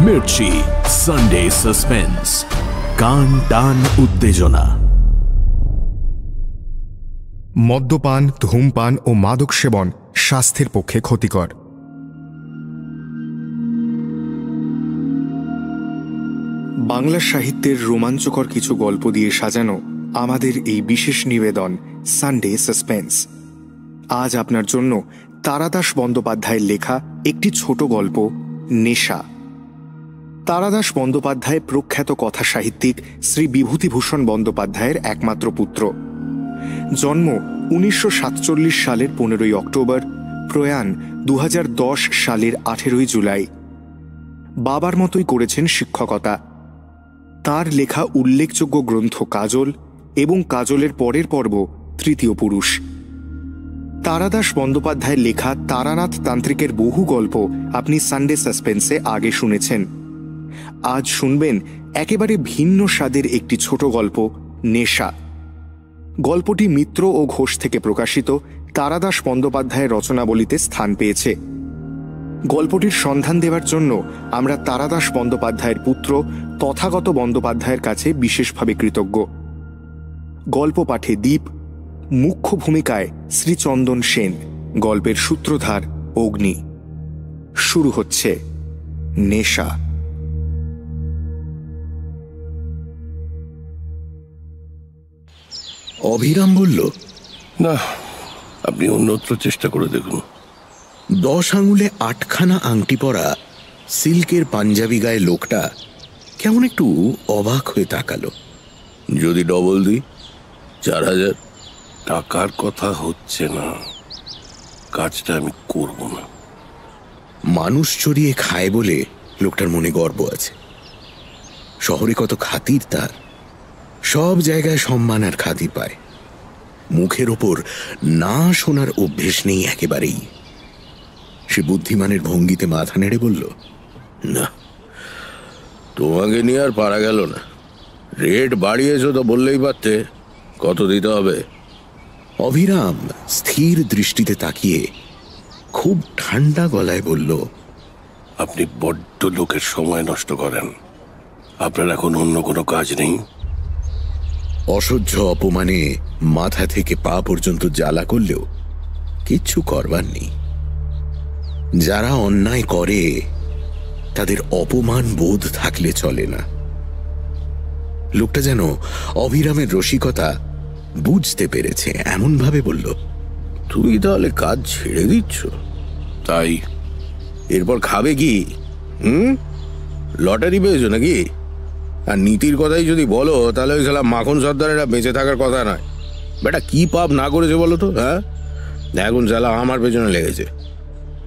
Mirchi Sunday suspense, কান টান উত্তেজনা। মদ্যপান, ধূমপান ও মাদক সেবন স্বাস্থ্যের পক্ষে ক্ষতিকর। বাংলা সাহিত্যের রোমাঞ্চকর কিছু গল্প দিয়ে সাজানো আমাদের এই বিশেষ নিবেদন সানডে সাসপেন্স। আজ আপনার জন্য তারাদাস বন্দ্যোপাধ্যায়ের লেখা একটি ছোট গল্প, নেশা। তারাদাস বন্দ্যোপাধ্যায় প্রখ্যাত কথা সাহিত্যিক শ্রী বিভূতিভূষণ বন্দ্যোপাধ্যায়ের একমাত্র পুত্র। জন্ম 1947 সালের 15ই অক্টোবর, প্রয়াণ 2010 সালের 18ই জুলাই। বাবার মতোই করেছেন শিক্ষকতা। তার লেখা উল্লেখযোগ্য গ্রন্থ কাজল এবং কাজলের পরের পর্ব তৃতীয় পুরুষ। তারাদাস বন্দ্যোপাধ্যায়ের লেখা তারানাথ তান্ত্রিকের বহু গল্প আপনি সানডে সাসপেন্সে আগে শুনেছেন। আজ শুনবেন একেবারে ভিন্ন স্বাদের একটি ছোট গল্প, নেশা। গল্পটি মিত্র ও ঘোষ থেকে প্রকাশিত তারাদাস বন্দ্যোপাধ্যায়ের রচনাবলিতে স্থান পেয়েছে। গল্পটির সন্ধান দেওয়ার জন্য আমরা তারাদাস বন্দ্যোপাধ্যায়ের পুত্র তথাগত বন্দ্যোপাধ্যায়ের কাছে বিশেষভাবে কৃতজ্ঞ। গল্প পাঠে দীপ, মুখ্য ভূমিকায় শ্রীচন্দন সেন, গল্পের সূত্রধার অগ্নি। শুরু হচ্ছে নেশা। অভিরাম বলল, না, আপনি অন্যত্র চেষ্টা করে দেখুন। 10 আঙুলে 8খানা আংটি পরা সিল্কের পাঞ্জাবি গায়ে লোকটা কেমন একটু অবাক হয়ে তাকালো। যদি ডবল দিই 4000। টাকার কথা হচ্ছে না, কাজটা আমি করব না। মানুষ চড়িয়ে খায় বলে লোকটার মনে গর্ব আছে। শহরে কত খাতির তার, সব জায়গায় সম্মান আর খাতির পায়। মুখের ওপর না শোনার অভ্যেস নেই একেবারেই। সে বুদ্ধিমানের ভঙ্গিতে মাথা নেড়ে বলল, না, তোমাকে নিয়ে আর পারা গেল না। রেট বাড়িয়েছ তো বললেই পারতে। কত দিতে হবে? অভিরাম স্থির দৃষ্টিতে তাকিয়ে খুব ঠান্ডা গলায় বলল, আপনি বড্ড লোকের সময় নষ্ট করেন। আপনার এখন অন্য কোনো কাজ নেই? অসহ্য অপমানে মাথা থেকে পা পর্যন্ত জ্বালা করলেও কিচ্ছু করবার নেই। যারা অন্যায় করে তাদের অপমান বোধ থাকলে চলে না। লোকটা যেন অভিরামের রসিকতা বুঝতে পেরেছে, এমন ভাবে বলল, তুমি তাহলে কাজ ছেড়ে দিচ্ছ? তাই এরপর খাবে কি? লটারি পেয়েছো নাকি? আর নীতির কথাই যদি বলো তাহলে ওই খেলা মাখন সর্দারেরা বেঁচে থাকার কথা নয়। বেটা কি পাপ না করেছে বলো তো? হ্যাঁ, এখন জ্বালা আমার পেছনে লেগেছে।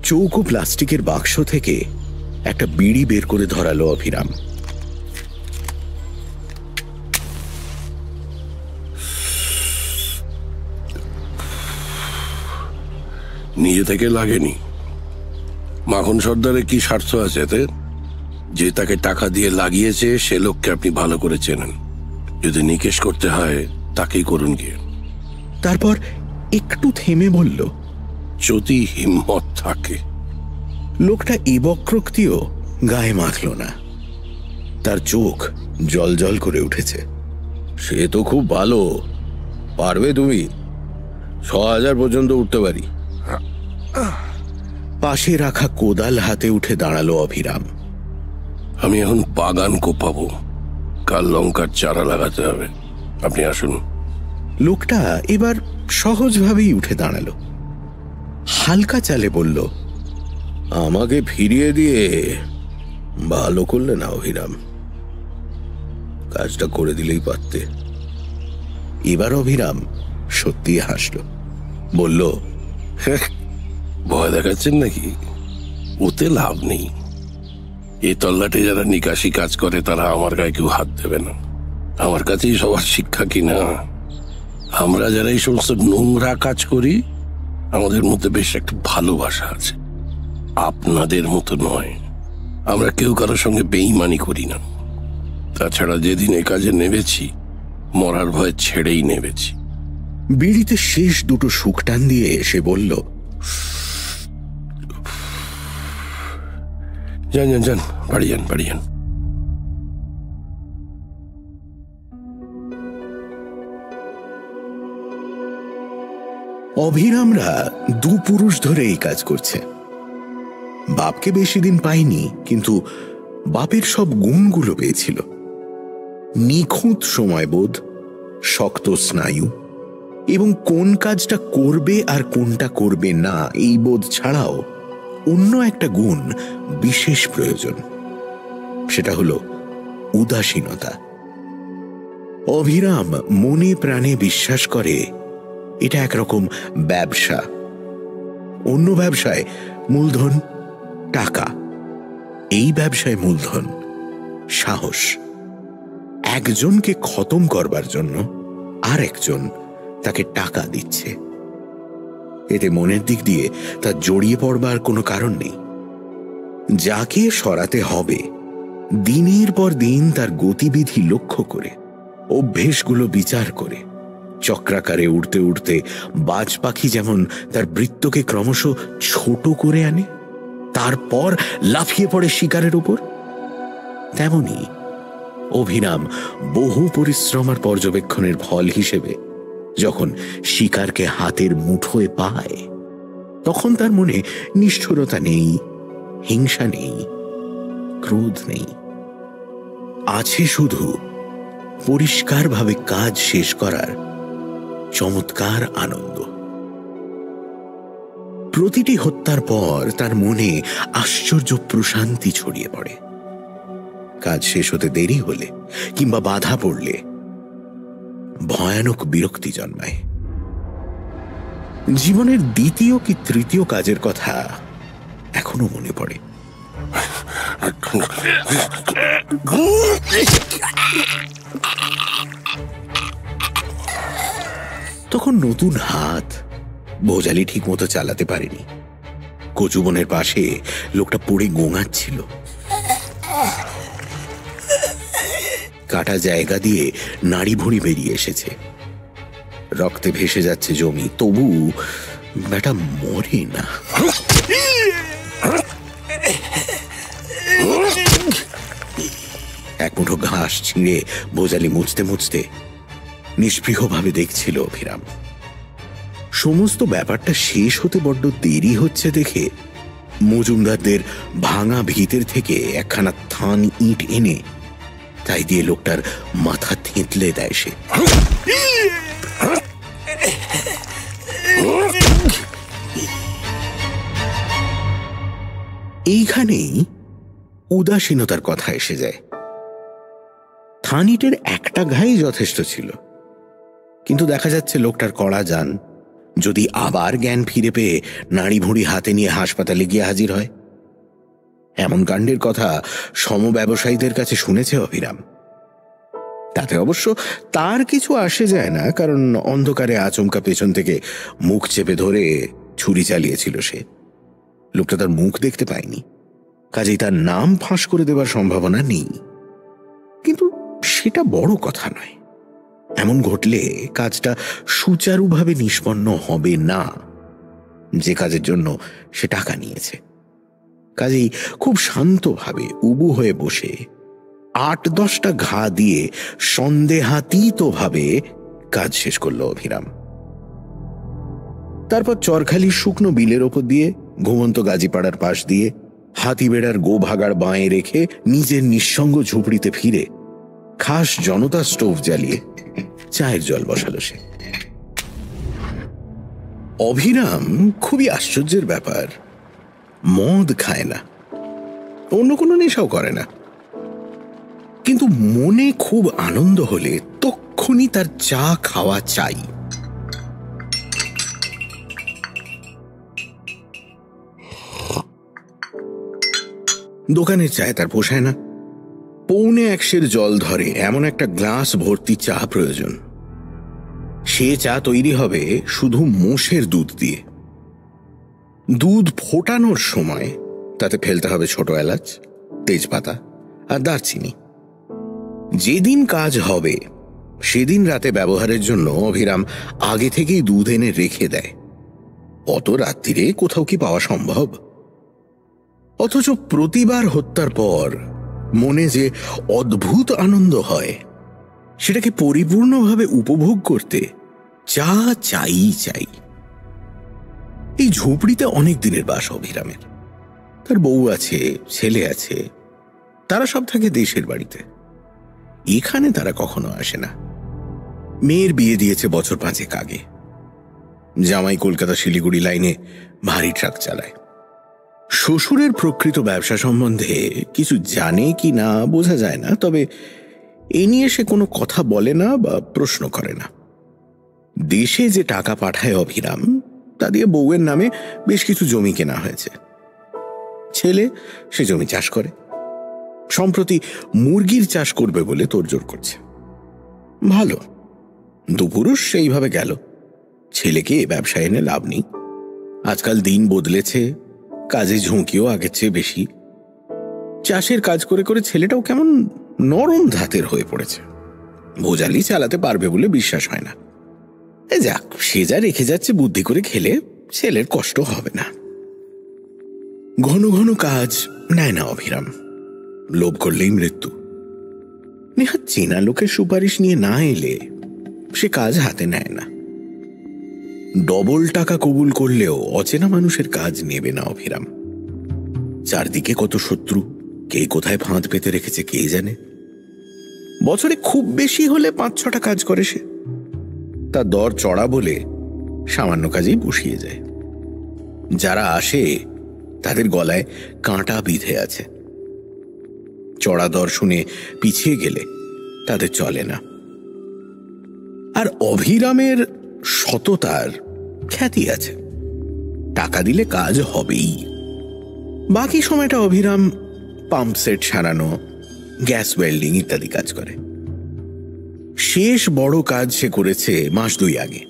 চৌকো প্লাস্টিকের বাক্স থেকে একটা বিড়ি বের করে ধরালো অভিরাম। নিজে থেকে লাগেনি। মাখন সর্দারের কি স্বার্থ আছে এতে? যে তাকে টাকা দিয়ে লাগিয়েছে সে লোককে আপনি ভালো করে চেনেন। যদি নিকেশ করতে হয় তাকেই করুন গিয়ে। তারপর একটু থেমে বলল, যদি হিম্মত থাকে। লোকটা এ বক্রোক্তিও গায়ে মাখল না। তার চোখ জল জল করে উঠেছে। সে তো খুব ভালো। পারবে তুমি? 6000 পর্যন্ত উঠতে পারি। পাশে রাখা কোদাল হাতে উঠে দাঁড়ালো অভিরাম। আমি এখন বাগান কোপাবো, কাল লঙ্কার চারা লাগাতে হবে। আপনি আসুন। লোকটা এবার সহজভাবেই উঠে দাঁড়ালো। হালকা চালে বলল, আমাকে ফিরিয়ে দিয়ে ভালো করলে না অভিরাম, কাজটা করে দিলেই পারতে। এবার অভিরাম সত্যি হাসল, বলল, ভয় দেখাচ্ছেন নাকি? ওতে লাভ নেই। এই তল্লাটে যারা নিকাশি কাজ করে তারা আমার গায়ে কেউ হাত দেবে না। আমার কাছেই সবার শিক্ষা কিনা। আমরা যারা এই সমস্ত নোংরা কাজ করি আমাদের মধ্যে বেশ একটা ভালোবাসা আছে। আপনাদের মতো নয়, আমরা কেউ কারোর সঙ্গে বেইমানি করি না। তাছাড়া যেদিন এ কাজে নেমেছি মরার ভয় ছেড়েই নেমেছি। বিড়িতে শেষ দুটো শুক টান দিয়ে সে বলল, যান যান যান, বাড়ি যান, বাড়ি যান। অভিরামরা দু পুরুষ ধরে এই কাজ করছে। বাপকে বেশি দিন পায়নি, কিন্তু বাপের সব গুণগুলো পেয়েছিল। নিখুঁত সময়বোধ, শক্ত স্নায়ু এবং কোন কাজটা করবে আর কোনটা করবে না এই বোধ ছাড়াও অন্য একটা গুণ বিশেষ প্রয়োজন, সেটা হলো উদাসীনতা। অভিরাম মনে প্রাণে বিশ্বাস করে এটা একরকম ব্যবসা। অন্য ব্যবসায় মূলধন, টাকা, এই ব্যবসায় মূলধন সাহস। একজনকে খতম করবার জন্য আর একজন তাকে টাকা দিচ্ছে। এতে মনের দিক দিয়ে তার জড়িয়ে পড়বার কোনো কারণ নেই। যাকে সরাতে হবে দিনের পর দিন তার গতিবিধি লক্ষ্য করে, অভ্যেসগুলো বিচার করে, চক্রাকারে উড়তে উড়তে বাজ পাখি যেমন তার বৃত্তকে ক্রমশ ছোট করে আনে, তারপর লাফিয়ে পড়ে শিকারের উপর, তেমনি অভিরাম বহু পরিশ্রম আর পর্যবেক্ষণের ফল হিসেবে যখন শিকারকে হাতের মুঠোয় পায়, তখন তার মনে নিষ্ঠুরতা নেই, হিংসা নেই, ক্রোধ নেই। আছে শুধু পরিষ্কারভাবে কাজ শেষ করার চমৎকার আনন্দ। প্রতিটি হত্যার পর তার মনে আশ্চর্য প্রশান্তি ছড়িয়ে পড়ে। কাজ শেষ হতে দেরি হলে কিংবা বাধা পড়লে ভয়ানক বিরক্তি জন্মায়। জীবনের দ্বিতীয় কি তৃতীয় কাজের কথা এখনো মনে পড়ে। তখন নতুন হাত, বোঝালি ঠিক মতো চালাতে পারেনি। কচুবনের পাশে লোকটা পড়ে গোঙাচ্ছিল। কাটা জায়গা দিয়ে নাড়ি ভুঁড়ি বেরিয়ে এসেছে, রক্তে ভেসে যাচ্ছে জমি, তবু ব্যাটা মরে না। এক মুঠো ঘাস ছিঁড়ে বোঝালি মুছতে মুছতে নিষ্পৃহভাবে দেখছিল অভিরাম। সমস্ত ব্যাপারটা শেষ হতে বড্ড দেরি হচ্ছে দেখে মজুমদারদের ভাঙা ভিতের থেকে একখানা থান ইট এনে তাই দিয়ে লোকটার মাথা থেঁতলে দেয় সে। এইখানেই উদাসীনতার কথা এসে যায়। থান ইটের একটা ঘাই যথেষ্ট ছিল, কিন্তু দেখা যাচ্ছে লোকটার কড়া যান। যদি আবার জ্ঞান ফিরে পেয়ে নাড়ি ভুঁড়ি হাতে নিয়ে হাসপাতালে গিয়ে হাজির হয়, এমন কাণ্ডের কথা সমব্যবসায়ীদের কাছে শুনেছে অভিরাম। তাতে অবশ্য তার কিছু আসে যায় না, কারণ অন্ধকারে আচমকা পেছন থেকে মুখ চেপে ধরে ছুরি চালিয়েছিল সে। লোকটা তার মুখ দেখতে পায়নি, কাজেই তার নাম ফাঁস করে দেবার সম্ভাবনা নেই। কিন্তু সেটা বড় কথা নয়। এমন ঘটলে কাজটা সুচারুভাবে নিষ্পন্ন হবে না, যে কাজের জন্য সে টাকা নিয়েছে। কাজেই খুব শান্তভাবে উবু হয়ে বসে ৮-১০টা ঘা দিয়ে সন্দেহাতীতভাবে কাজ শেষ করল অভিরাম। তারপর চরখালির শুকনো বিলের ওপর দিয়ে, ঘুমন্ত গাজীপাড়ার পাশ দিয়ে, হাতিবেড়ার গো ভাগাড় বাঁয়ে রেখে নিজের নিঃসঙ্গ ঝুপড়িতে ফিরে খাস জনতা স্টোভ জ্বালিয়ে চায়ের জল বসালো সে। অভিরাম খুবই আশ্চর্যের ব্যাপার, মদ খায় না, অন্য কোনো নেশাও করে না, কিন্তু মনে খুব আনন্দ হলে তক্ষুনি তার চা খাওয়া চাই। দোকানের চায় তার পোষায় না। 1.25 সের জল ধরে এমন একটা গ্লাস ভর্তি চা প্রয়োজন। সে চা তৈরি হবে শুধু মোষের দুধ দিয়ে। দুধ ফোটানোর সময় তাতে ফেলতে হবে ছোট এলাচ, তেজপাতা আর দারচিনি। যেদিন কাজ হবে সেদিন রাতে ব্যবহারের জন্য অভিরাম আগে থেকেই দুধ এনে রেখে দেয়। অত রাত্রিরে কোথাও কি পাওয়া সম্ভব? অথচ প্রতিবার হত্যার পর মনে যে অদ্ভুত আনন্দ হয়, সেটাকে পরিপূর্ণভাবে উপভোগ করতে যা চাই। এই ঝুপড়িতে অনেক দিনের বাস অভিরামের। তার বউ আছে, ছেলে আছে, তারা সব থাকে দেশের বাড়িতে। এখানে তারা কখনো আসে না। মেয়ের বিয়ে দিয়েছে বছর 5 আগে। জামাই কলকাতা শিলিগুড়ি লাইনে ভারী ট্রাক চালায়। শ্বশুরের প্রকৃত ব্যবসা সম্বন্ধে কিছু জানে কি না বোঝা যায় না, তবে এ নিয়ে সে কোনো কথা বলে না বা প্রশ্ন করে না। দেশে যে টাকা পাঠায় অভিরাম, তা দিয়ে বউয়ের নামে বেশ কিছু জমি কেনা হয়েছে। ছেলে সে জমি চাষ করে, সম্প্রতি মুরগির চাষ করবে বলে তোড়জোড় করছে। ভালো, দুপুরুষ সেইভাবে গেল। ছেলেকে এ ব্যবসায় এনে লাভ নেই। আজকাল দিন বদলেছে, কাজে ঝুঁকিও আগের চেয়ে বেশি। চাষের কাজ করে করে ছেলেটাও কেমন নরম ধাতের হয়ে পড়েছে। ভোজালি চালাতে পারবে বলে বিশ্বাস হয় না। যাক, সে যা রেখে যাচ্ছে বুদ্ধি করে খেলে ছেলের কষ্ট হবে না। ঘন ঘন কাজ নেয় না অভিরাম, লোভ করলেই মৃত্যু। নেহাত চেনা লোকের সুপারিশ নিয়ে না এলে সে কাজ হাতে নেয় না। ডবল টাকা কবুল করলেও অচেনা মানুষের কাজ নেবে না অভিরাম। চারদিকে কত শত্রু, কে কোথায় ফাঁদ পেতে রেখেছে কে জানে। বছরে খুব বেশি হলে 5-6টা কাজ করে সে। তার দর চড়া বলে সামান্য কাজেই বসিয়ে যায়। যারা আসে তাদের গলায় কাঁটা বিঁধে আছে। চড়া দর শুনে পিছিয়ে গেলে তাদের চলে না। আর অভিরামের সততার খ্যাতি আছে, টাকা দিলে কাজ হবেই। বাকি সময়টা অভিরাম পাম্প সেট সারানো, গ্যাস ওয়েল্ডিং ইত্যাদি কাজ করে। শেষ বড় কাজ সে করেছে মাস 2 আগে।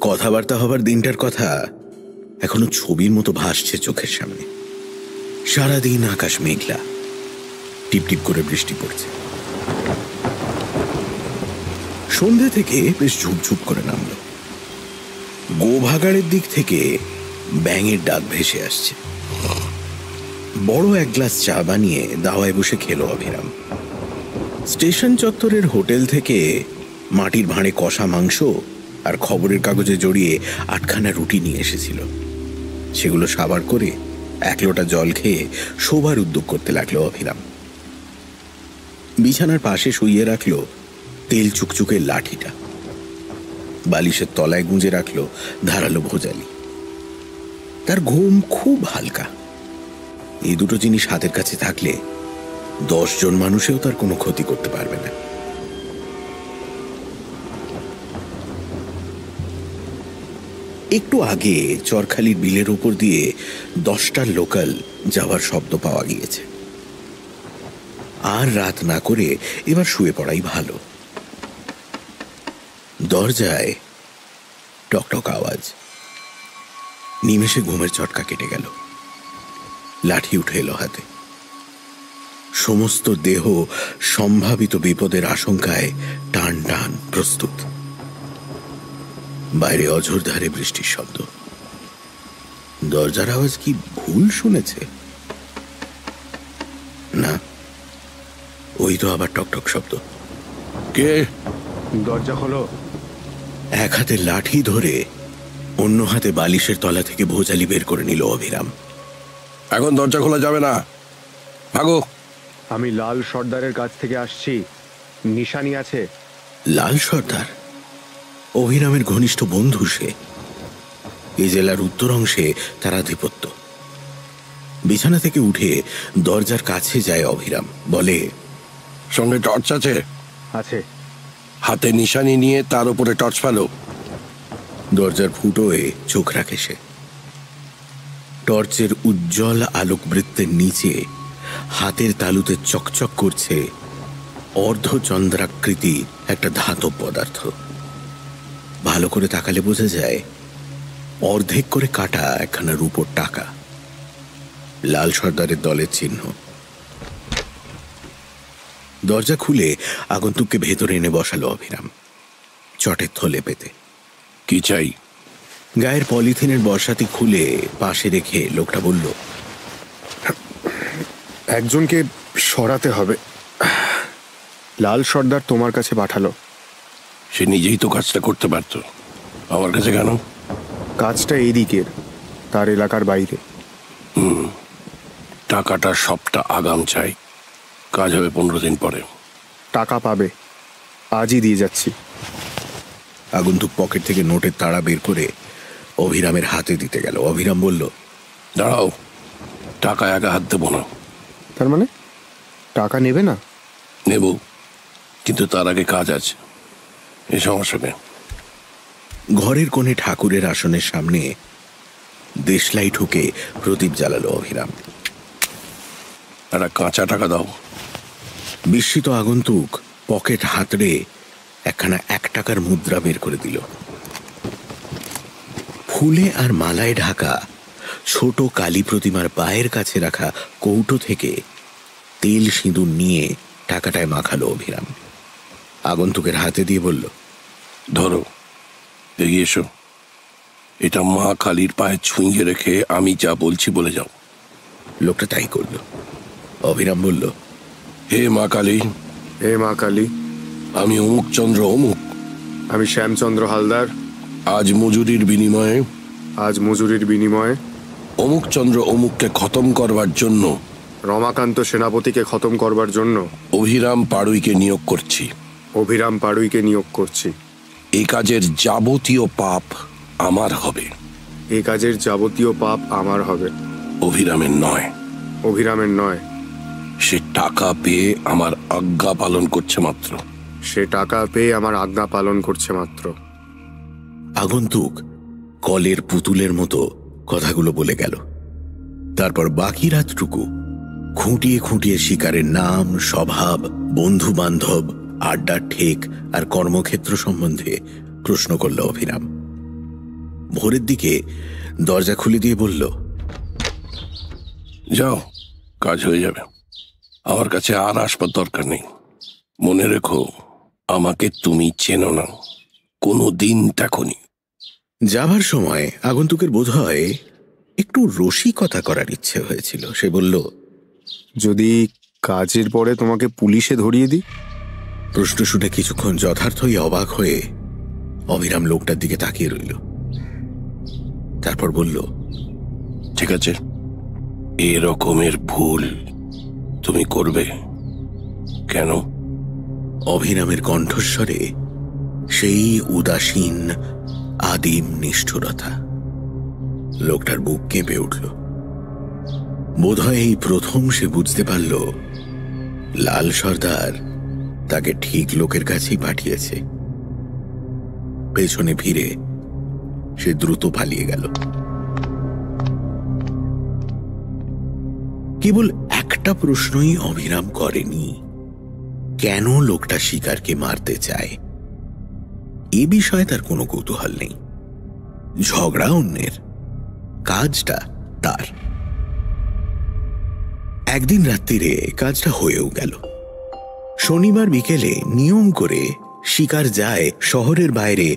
কথাবার্তা হবার দিনটার কথা এখনো ছবির মতো ভাসছে চোখের সামনে। সারাদিন আকাশ মেঘলা, টিপটিপ করে বৃষ্টি পড়ছে। সন্ধে থেকে বেশ ঝুপঝুপ করে নামল। গোভাগাড়ের দিক থেকে ব্যাঙের ডাক ভেসে আসছে। বড় 1 গ্লাস চা বানিয়ে দাওয়ায় বসে খেল অভিরাম। স্টেশন চত্বরের হোটেল থেকে মাটির ভাঁড়ে কষা মাংস আর খবরের কাগজে জড়িয়ে 8খানা রুটি নিয়ে এসেছিল। সেগুলো সাবার করে 1 লোটা জল খেয়ে শোবার উদ্যোগ করতে লাগলো অভিরাম। বিছানার পাশে শুইয়ে রাখল তেল চুকচুকের লাঠিটা। বালিশের তলায় গুঁজে রাখল ধারালো ভোজালি। তার ঘুম খুব হালকা। এই দুটো জিনিস হাতের কাছে থাকলে 10 জন মানুষেও তার কোনো ক্ষতি করতে পারবে না। একটু আগে চরখালির বিলের উপর দিয়ে 10টার লোকাল যাওয়ার শব্দ পাওয়া গিয়েছে। আর রাত না করে এবার শুয়ে পড়াই ভালো। দরজায় টকটক আওয়াজ। নিমেষে ঘুমের চটকা কেটে গেল। লাঠি উঠে এলো হাতে। সমস্ত দেহ সম্ভাবিত বিপদের আশঙ্কায় টান টান প্রস্তুত। বাইরে অঝোর ধারে বৃষ্টির শব্দ। দরজার আওয়াজ কি ভুল শুনেছে? না, ওই তো আবার টকটক শব্দ। কে? দরজা খোলো। এক হাতে লাঠি ধরে অন্য হাতে বালিশের তলা থেকে ভোজালি বের করে নিল অভিরাম। এখন দরজা খোলা যাবে না, ভাগো। আমি লাল সর্দারের কাছ থেকে আসছি, নিশানি আছে। লাল সর্দার অভিরামের ঘনিষ্ঠ বন্ধু। সে এই জেলার উত্তর অংশে তার আধিপত্য। বিছানা থেকে উঠে দরজার কাছে যায় অভিরাম, বলে, সঙ্গে টর্চ আছে? আছে। হাতে নিশানি নিয়ে তার উপরে টর্চ ফেলো। দরজার ফুটোয় চোখ রাখে সে। টর্চের উজ্জ্বল আলোকবৃত্তের নিচে হাতের তালুতে চকচক করছে অর্ধচন্দ্রাকৃতি একটা ধাতব পদার্থ। ভালো করে তাকালে বোঝা যায় অর্ধেক করে কাটা একখানা রূপোর টাকা। লাল সর্দারের দলের চিহ্ন। দরজা খুলে আগন্তুককে ভেতরে এনে বসালো অভিরাম, চটের থলে পেতে। কি চাই? গায়ের পলিথিনের বর্ষাতি খুলে পাশে রেখে লোকটা বলল, একজনকে সরাতে হবে। লাল সর্দার তোমার কাছে পাঠালো। সে নিজেই তো কাজটা করতে পারত, আমার কাছে কেন? কাজটা এদিকের, তার এলাকার বাইরে। টাকাটা সবটা আগাম চাই, কাজ হবে 15 দিন পরে। টাকা পাবে, আজই দিয়ে যাচ্ছি। আগন্তুক পকেট থেকে নোটের তাড়া বের করে অভিরামের হাতে দিতে গেল। অভিরাম বলল, দাঁড়াও, টাকা একা হাত দেবো না। তার মানে টাকা নেবে না? নেব, কিন্তু তার আগে কাজ আছে। এই সমস্যা নেই। ঘরের কোণে ঠাকুরের আসনের সামনে দেশলাই ঠুকে প্রদীপ জ্বালালো অভিরাম। একটা কাঁচা টাকা দাও। বিস্মিত আগন্তুক পকেট হাতড়ে একখানা 1 টাকার মুদ্রা বের করে দিল। ফুলে আর মালায় ঢাকা ছোট কালী প্রতিমার পায়ের কাছে রাখা কৌটো থেকে তেল সিঁদুর নিয়ে টাকাটায় মাখালো অভিরাম। আগন্তুকের হাতে দিয়ে বলল, ধরো, এগিয়ে এসো। এটা মা কালীর পায়ে ছুঁয়ে রেখে আমি যা বলছি বলে যাও। লোকটা তাই করল। অভিরাম বলল, হে মা কালী। হে মা কালী। আমি অমুক চন্দ্র অমুক। আমি শ্যামচন্দ্র হালদার। আজ মজুরির বিনিময়ে অমুক চন্দ্র অমুককে খতম করবার জন্য, রমাকান্ত সেনাপতিকে খতম করবার জন্য অভিরাম পাড়ুইকে নিয়োগ করছি। এই কাজের যাবতীয় পাপ আমার হবে। অভিরামের নয়। সে টাকা পেয়ে আমার আজ্ঞা পালন করছে মাত্র। আগন্তুক কলের পুতুলের মতো কথাগুলো বলে গেল। তারপর বাকি রাতটুকু খুঁটিয়ে খুঁটিয়ে শিকারের নাম, স্বভাব, বন্ধু বান্ধব, আড্ডার ঠেক আর কর্মক্ষেত্র সম্বন্ধে প্রশ্ন করল অভিরাম। ভোরের দিকে দরজা খুলে দিয়ে বলল, যাও, কাজ হয়ে যাবে। আমার কাছে আর আসবার দরকার নেই। মনে রেখো, আমাকে তুমি চেনো না, কোনো দিন দেখনি। যাবার সময় আগন্তুকের বোধ হয় একটু রসিকতা করার ইচ্ছে হয়েছিল। সে বলল, যদি কাজের পরে তোমাকে পুলিশে ধরিয়ে দিই? প্রশ্ন শুনে কিছুক্ষণ যথার্থই অবাক হয়ে অভিরাম লোকটার দিকে তাকিয়ে রইল। তারপর বলল, ঠিক আছে, এরকমের ভুল তুমি করবে কেন? অভিরামের কণ্ঠস্বরে সেই উদাসীন আদিম নিষ্ঠুরতা। লোকটার বুক কেঁপে উঠল। বোধহয় এই প্রথম সে বুঝতে পারল লাল সর্দার তাকে ঠিক লোকের কাছেই পাঠিয়েছে। পেছনে ফিরে সে দ্রুত পালিয়ে গেল। কেবল একটা প্রশ্নই অভিরাম করেনি, কেন লোকটা শিকারকে মারতে চায়। এ বিষয়ে তার কোনো কৌতূহল নেই। ঝগড়া অন্যের, কাজটা তার। একদিন রাত্রিরে কাজটা হয়েও গেল। শনিবার বিকেলে নিয়ম করে শিকার যায় শহরের বাইরে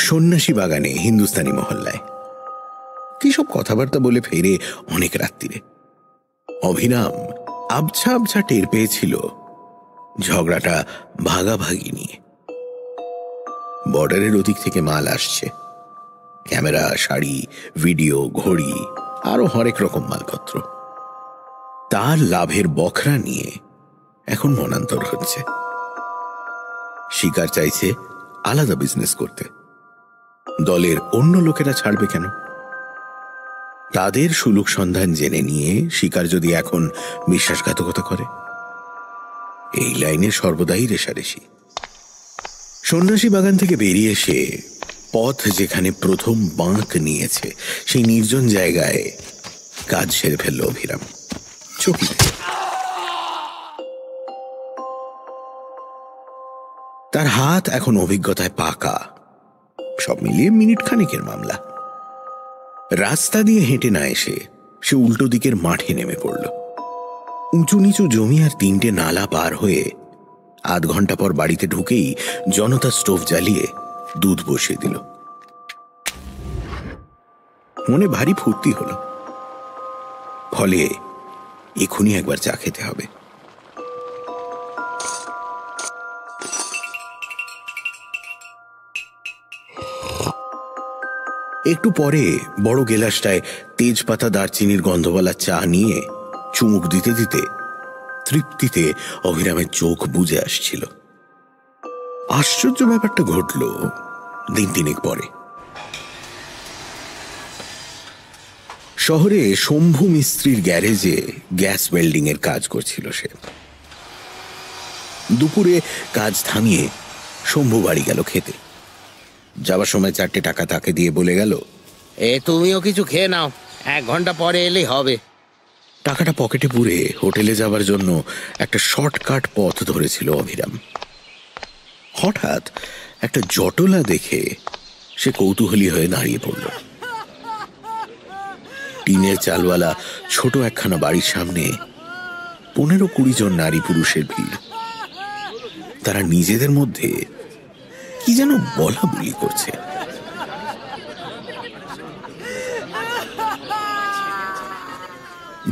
সন্ন্যাসী বাগানে হিন্দুস্তানি মহল্লায়। কি সব কথাবার্তা বলে ফেরে অনেক রাত্রিরে। অভিরাম আবছা আবছা টের পেয়েছিল ঝগড়াটা ভাগাভাগি নিয়ে। বর্ডারের ওদিক থেকে মাল আসছে, ক্যামেরা, শাড়ি, ভিডিও, ঘড়ি, আরো হরেক রকম মালপত্র। তার লাভের বখরা নিয়ে এখন মনান্তর হচ্ছে। শিকার চাইছে আলাদা বিজনেস করতে। দলের অন্য লোকেরা ছাড়বে কেন? তাদের সুলুক সন্ধান জেনে নিয়ে শিকার যদি এখন বিশ্বাসঘাতকতা করে, এই লাইনে সর্বদাই রেশারেশি। সন্ন্যাসী বাগান থেকে বেরিয়ে এসে পথ যেখানে প্রথম বাঁক নিয়েছে সেই নির্জন জায়গায় কাজ সেরে ফেলল অভিরাম। চকিতে তার হাত এখন অভিজ্ঞতায় পাকা। সব মিলিয়ে মিনিট খানেকের মামলা। রাস্তা দিয়ে হেঁটে না এসে সে উল্টো দিকের মাঠে নেমে পড়ল। উঁচু নিচু জমি আর 3টে নালা পার হয়ে আধ ঘন্টা পর বাড়িতে ঢুকেই জনতা স্টোভ জ্বালিয়ে দুধ বসিয়ে দিল। মনে ভারী ফুর্তি হল। ফলে এখনই একবার চা খেতে হবে। একটু পরে বড় গেলাসটায় তেজপাতা দারচিনির গন্ধওয়ালা চা নিয়ে চুমুক দিতে দিতে তৃপ্তিতে অভিরামের চোখ বুজে আসছিল। আশ্চর্য ব্যাপারটা ঘটল দিন তিনেক পরে। শহরে শম্ভু মিস্ত্রির গ্যারেজে গ্যাস ওয়েল্ডিং এর কাজ করছিল সে। দুপুরে কাজ থামিয়ে শম্ভু বাড়ি গেল খেতে। যাবার সময় 4টে টাকা তাকে দিয়ে বলে গেল, তুমিও কিছু খেয়ে নাও, 1 ঘন্টা পরে এলেই হবে। টাকাটা পকেটে পুরে হোটেলে যাবার জন্য একটা শর্টকাট পথ ধরেছিল অভিরাম। হঠাৎ একটা জটলা দেখে সে কৌতূহলী হয়ে দাঁড়িয়ে পড়ল। টিনের চালওয়ালা ছোট একখানা বাড়ির সামনে 15-20 জন নারী পুরুষের ভিড়। তারা নিজেদের মধ্যে কি যেন বলা বলি করছে।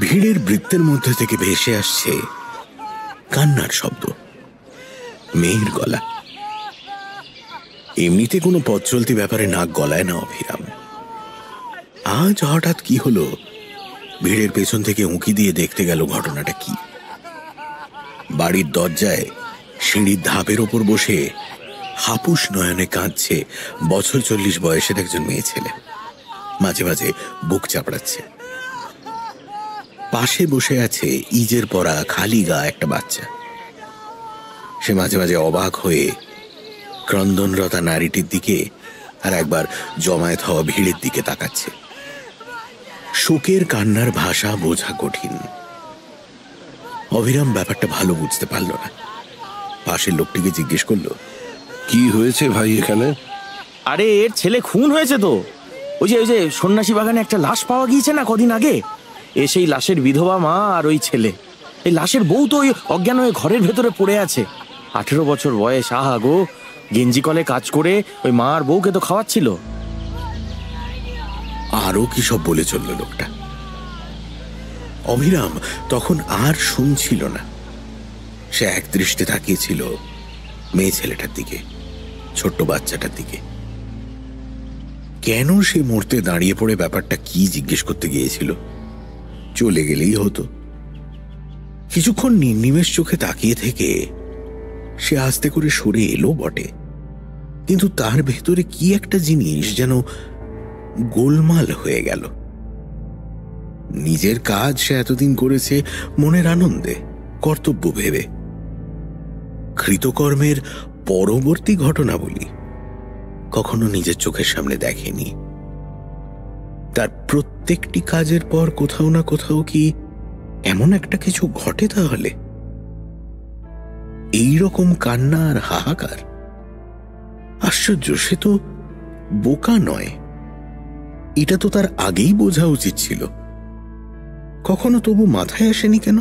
ভিড়ের বৃত্তের মধ্যে থেকে ভেসে আসছে কান্নার শব্দ, মেয়ের গলা। এমনিতে কোনো পথ চলতি ব্যাপারে নাক গলায় না অভিরাম। আজ হঠাৎ কি হলো, ভিড়ের পেছন থেকে উঁকি দিয়ে দেখতে গেল ঘটনাটা কি। বাড়ির দরজায় সিঁড়ির ধাপের ওপর বসে হাপুস নয়নে কাঁদছে বছর 40 বয়সের একজন মেয়ে ছেলে। মাঝে মাঝে বুক চাপড়াচ্ছে। পাশে বসে আছে ইজের পরা খালি গা একটা বাচ্চা। সে মাঝে মাঝে অবাক হয়ে ক্রন্দনরতা নারীটির দিকে আর একবার জমায়েত হওয়া ভিড়ের দিকে তাকাচ্ছে। শোকের কান্নার ভাষা বোঝা কঠিন। অভিরাম ব্যাপারটা ভালো বুঝতে পারল না। পাশের লোকটিকে জিজ্ঞেস করল, কি হয়েছে ভাই এখানে? আরে এর ছেলে খুন হয়েছে তো। ওই যে সন্ন্যাসী বাগানে একটা লাশ পাওয়া গিয়েছে না কদিন আগে, সেই লাশের বিধবা মা আর ওই ছেলে। এই লাশের বউ তো ওই অজ্ঞান হয়ে ঘরের ভেতরে পড়ে আছে। 18 বছর বয়স। আহা গো, গেঞ্জি কলে কাজ করে ওই মা আর বউকে তো খাওয়াচ্ছিল। আরো কি সব বলে চলল লোকটা। অভিরাম তখন আর শুনছিল না। সে এক দৃষ্টে তাকিয়েছিল মেয়ে ছেলেটার দিকে, ছোট্ট বাচ্চাটার দিকে। কেন সে মরতে দাঁড়িয়ে পড়ে ব্যাপারটা কি জিজ্ঞেস করতে গিয়েছিল? চলে গেলেই হতো। কিছুক্ষণ নির্নিমেষ চোখে তাকিয়ে থেকে সে আস্তে করে সরে এলো বটে, কিন্তু তার ভেতরে কি একটা জিনিস যেন গোলমাল হয়ে গেল। নিজের কাজ সে এতদিন করেছে মনের আনন্দে, কর্তব্য ভেবে। কৃতকর্মের পরবর্তী ঘটনাবলী কখনো নিজের চোখের সামনে দেখেনি। তার প্রত্যেকটি কাজের পর কোথাও না কোথাও কি এমন একটা কিছু ঘটে তাহলে? এইরকম কান্না আর হাহাকার। আশ্চর্য, সে তো বোকা নয়। এটা তো তার আগেই বোঝা উচিত ছিল। কখনো তবু মাথায় আসেনি কেন?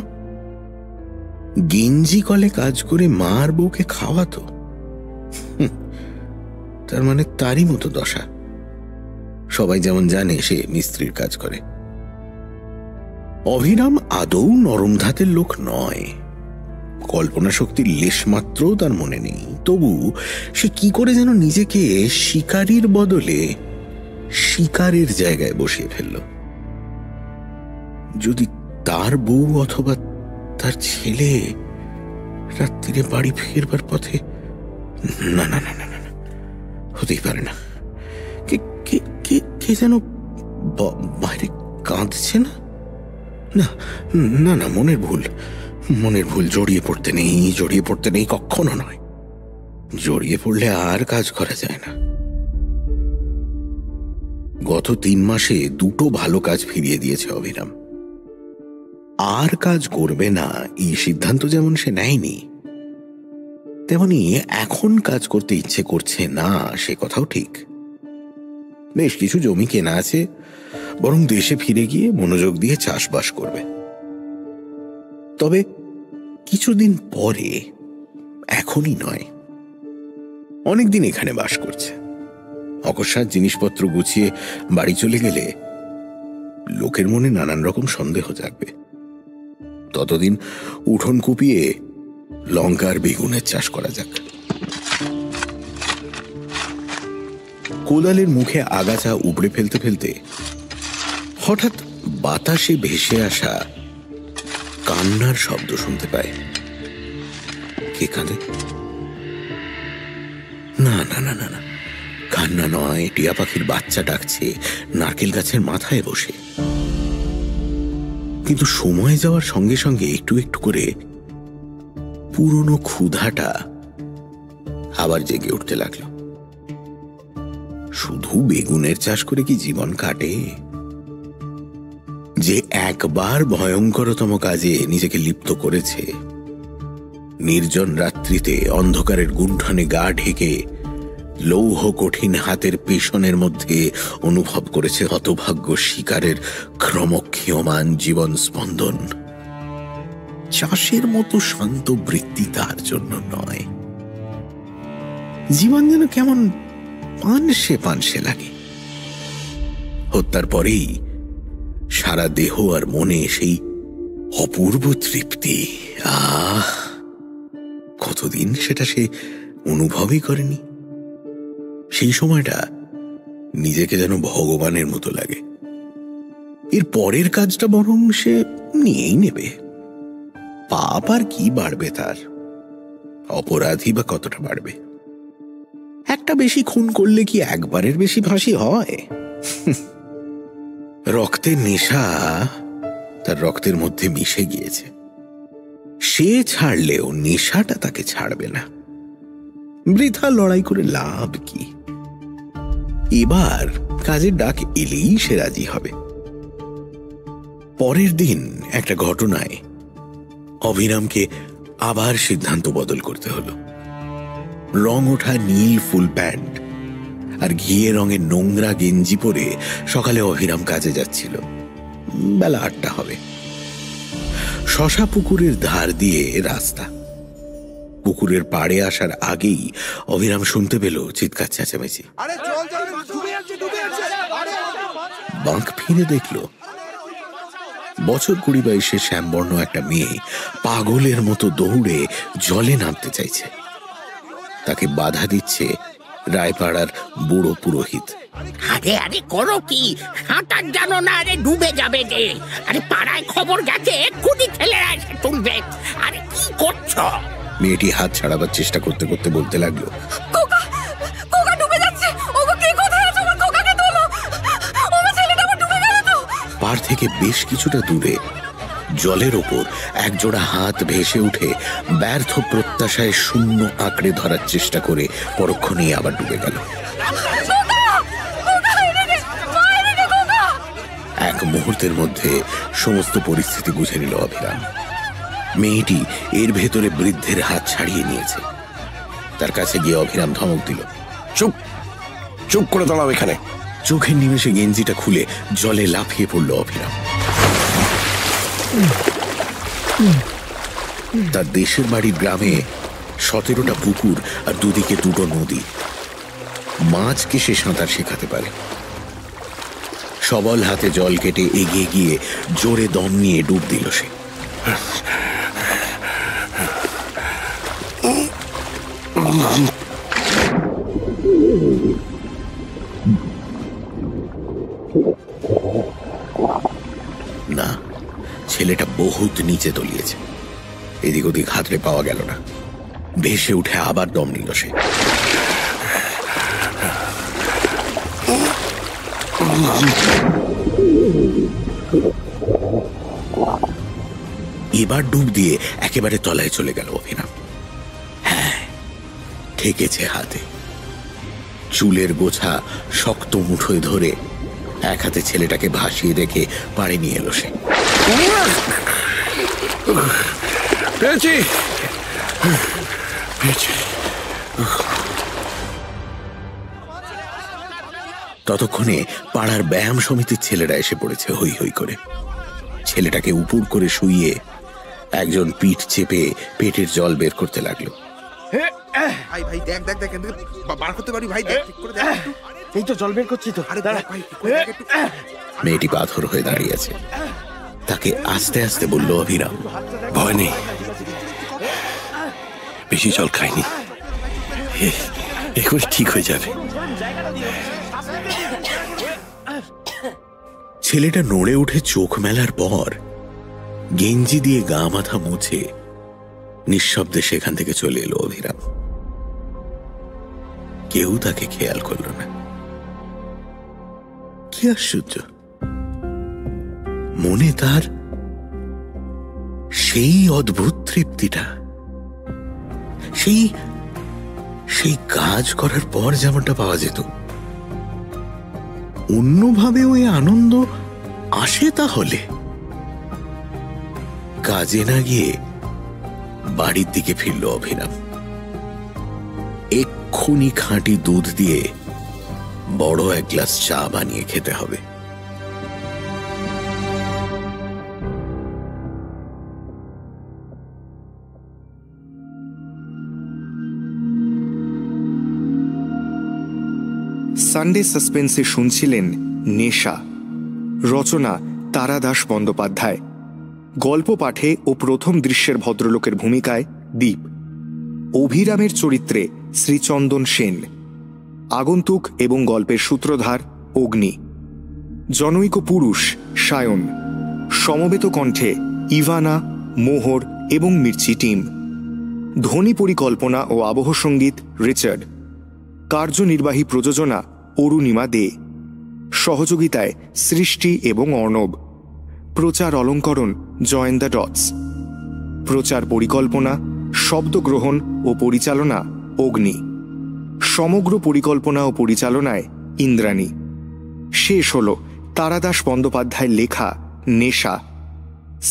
গেঞ্জি কলে কাজ করে মা আর বউকে খাওয়াতো। তার মানে তারই মতো দশা। সবাই যেমন জানে সে মিস্ত্রির কাজ করে। অভিরাম আদৌ নরম ধাতের লোক নয়। কল্পনা শক্তির লেশমাত্রও তার মনে নেই। তবু সে কি করে যেন নিজেকে শিকারীর বদলে শিকারের জায়গায় বসিয়ে ফেলল। যদি তার বউ অথবা তার ছেলে রাত্রিরে বাড়ি ফিরবার পথে, না না না না না, হতেই পারে না। কে যেন বাইরে কাঁদছে না? না না না, মনের ভুল। জড়িয়ে পড়তে নেই, কখনো নয়। জড়িয়ে পড়লে আর কাজ করা যায় না। গত 3 মাসে 2টো ভালো কাজ ফিরিয়ে দিয়েছে অভিরাম। আর কাজ করবে না এই সিদ্ধান্ত যেমন সে নেয়নি, তেমনি এখন কাজ করতে ইচ্ছে করছে না সে কথাও ঠিক। বেশ কিছু জমি কেনা আছে, বরং দেশে ফিরে গিয়ে মনোযোগ দিয়ে চাষবাস করবে। তবে কিছুদিন পরে, এখনই নয়। অনেকদিন এখানে বাস করছে। অকস্মাৎ জিনিসপত্র গুছিয়ে বাড়ি চলে গেলে লোকের মনে নানান রকম সন্দেহ জাগবে। ততদিন উঠোন কুপিয়ে লঙ্কার বেগুনের চাষ করা যাক। কোদালের মুখে আগাছা উপড়ে ফেলতে ফেলতে হঠাৎ বাতাসে ভেসে আসা কান্নার শব্দ শুনতে পায়। কে কাঁদে? না না না না না, কান্না নয়, টিয়া পাখির বাচ্চা ডাকছে নারকেল গাছের মাথায় বসে। কিন্তু সময় যাওয়ার সঙ্গে সঙ্গে একটু একটু করে পুরনো ক্ষুধাটা আবার জেগে উঠতে লাগলো। শুধু বেগুনের চাষ করে কি জীবন কাটে? যে একবার ভয়ঙ্করতম কাজে নিজেকে লিপ্ত করেছে, নির্জন রাত্রিতে অন্ধকারের গুণ্ঠনে গা ঢেকে লৌহ কঠিন হাতের পেশনের মধ্যে অনুভব করেছে হতভাগ্য শিকারের ক্রমক্ষীয়মান জীবন স্পন্দন, চাষের মতো শান্ত বৃত্তি তার জন্য নয়। জীবন যেন কেমন পানসে পানসে লাগে। হত্যার পরেই সারা দেহ আর মনে সেই অপূর্ব তৃপ্তি, কতদিন সেটা সে অনুভবই করেনি। সেই সময়টা নিজেকে যেন ভগবানের মতো লাগে। এর পরের কাজটা বরং সে নিয়েই নেবে। পাপ আর কি বাড়বে তার? অপরাধী বা কতটা বাড়বে? একটা বেশি খুন করলে কি একবারের বেশি ফাঁসি হয়? রক্তের নেশা তার রক্তের মধ্যে মিশে গিয়েছে। সে ছাড়লেও নেশাটা তাকে ছাড়বে না। বৃথা লড়াই করে লাভ কি? এবার কাজের ডাক এলেই সে রাজি হবে। পরের দিন একটা ঘটনায় অভিরামকে আবার সিদ্ধান্ত বদল করতে হলো। রং ওঠা নীল ফুল প্যান্ট আর ঘিয়ে রঙের নোংরা গেঞ্জি পরে সকালে অভিরাম কাজে যাচ্ছিল। বেলা 8টা হবে। শশা পুকুরের ধার দিয়ে রাস্তা। পুকুরের পাড়ে আসার আগেই অভিরাম শুনতে পেল চিৎকার চেঁচামেচি। বাঁক ফিরে দেখল বছর 20-22 শ্যামবর্ণ একটা মেয়ে পাগলের মতো দৌড়ে জলে নামতে চাইছে। তাকে বাধা দিচ্ছে রায়পাড়ার বুড়ো পুরোহিত। আরে আরে করো কি? সাঁতার জানো না? আরে ডুবে যাবে যে। আরে পাড়ায় খবর গেছে, এক্ষুনি ছেলেরা এসে তুলবে। আরে কি করছো? মেয়েটি হাত ছাড়াবার চেষ্টা করতে করতে বলতে লাগলো, পার থেকে বেশ কিছুটা দূরে জলের ওপর একজোড়া হাত ভেসে উঠে ব্যর্থ প্রত্যাশায় শূন্য আঁকড়ে ধরার চেষ্টা করে পরক্ষণেই আবার ডুবে গেল। এক মুহূর্তের মধ্যে সমস্ত পরিস্থিতি বুঝে নিল অভিরাম। মেয়েটি এর ভেতরে বৃদ্ধের হাত ছাড়িয়ে নিয়েছে। তার কাছে গিয়ে অভিরাম ধমক দিল, চুপ চুপ করে দাঁড়াও এখানে। চোখের নিমেষে গেঞ্জিটা খুলে জলে লাফিয়ে পড়ল অভিরাম। তার দেশের বাড়ির গ্রামে 17টা পুকুর আর দুদিকে 2টো নদী। মাছকে সে সাঁতার শেখাতে পারে। সবল হাতে জল কেটে এগিয়ে গিয়ে জোরে দম নিয়ে ডুব দিল সে। না, ছেলেটা বহুত নিচে তলিয়েছে। এদিক ওদিক হাতড়ে পাওয়া গেল না। ভেসে উঠে আবার দম নিল সে। এবার ডুব দিয়ে একেবারে তলায় চলে গেল অভিরাম। হ্যাঁ, ঠেকেছে হাতে। চুলের গোছা শক্ত মুঠোয় ধরে এক হাতে ছেলেটাকে ভাসিয়ে রেখে পাড়ে নিয়ে এলো সে। ততক্ষণে পাড়ার ব্যায়াম সমিতির ছেলেরা এসে পড়েছে হই হই করে। ছেলেটাকে উপুড় করে শুইয়ে একজন পিঠ চেপে পেটের জল বের করতে লাগলো। ভাই দেখ দেখ দেখ বার করতে পারি ভাই, দেখ ঠিক করে দেখ। এই তো জল বের করছি তো। আরে দেখ ভাই, মেয়েটি পাথর হয়ে দাঁড়িয়ে আছে। তাকে আস্তে আস্তে বলল অভিরাম, ভয় নেই, বেশি জল খাইনি, এখন ঠিক হয়ে যাবে। ছেলেটা নড়ে উঠে চোখ মেলার পর গেঞ্জি দিয়ে গা মাথা মুছে নিঃশব্দে সেখান থেকে চলে এলো অভিরাম। কেউ তাকে খেয়াল করল না। কি আশ্চর্য, মনে তার সেই অদ্ভুত তৃপ্তিটা, সেই কাজ করার পর যেমনটা পাওয়া যেত, অন্যভাবে ওই আনন্দ আসে তাহলে? কাজে না গিয়ে বাড়ির দিকে ফিরল অভিরাম। এক্ষুনি খাঁটি দুধ দিয়ে বড় এক গ্লাস চা বানিয়ে খেতে হবে। সানডে সাসপেন্সে শুনছিলেন নেশা, রচনা তারাদাস বন্দ্যোপাধ্যায়, গল্প পাঠে ও প্রথম দৃশ্যের ভদ্রলোকের ভূমিকায় দীপ, অভিরামের চরিত্রে শ্রীচন্দন সেন, আগন্তুক এবং গল্পের সূত্রধার অগ্নি, জনৈক পুরুষ সায়ন, সমবেত কণ্ঠে ইভানা, মোহর এবং মির্চি টিম, ধ্বনি পরিকল্পনা ও আবহ সঙ্গীত রিচার্ড, কার্যনির্বাহী প্রযোজনা অরুণিমা দে, সহযোগিতায় সৃষ্টি এবং অর্ণব, প্রচার অলঙ্করণ জয়েন দ্য ডটস, প্রচার পরিকল্পনা, শব্দগ্রহণ ও পরিচালনা অগ্নি, সমগ্র পরিকল্পনা ও পরিচালনায় ইন্দ্রাণী। শেষ হল তারাদাস বন্দ্যোপাধ্যায়ের লেখা নেশা।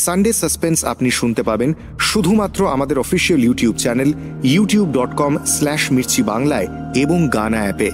সানডে সাসপেন্স আপনি শুনতে পাবেন শুধুমাত্র আমাদের অফিসিয়াল ইউটিউব চ্যানেল youtube.com/mirchi বাংলায় এবং গানা অ্যাপে।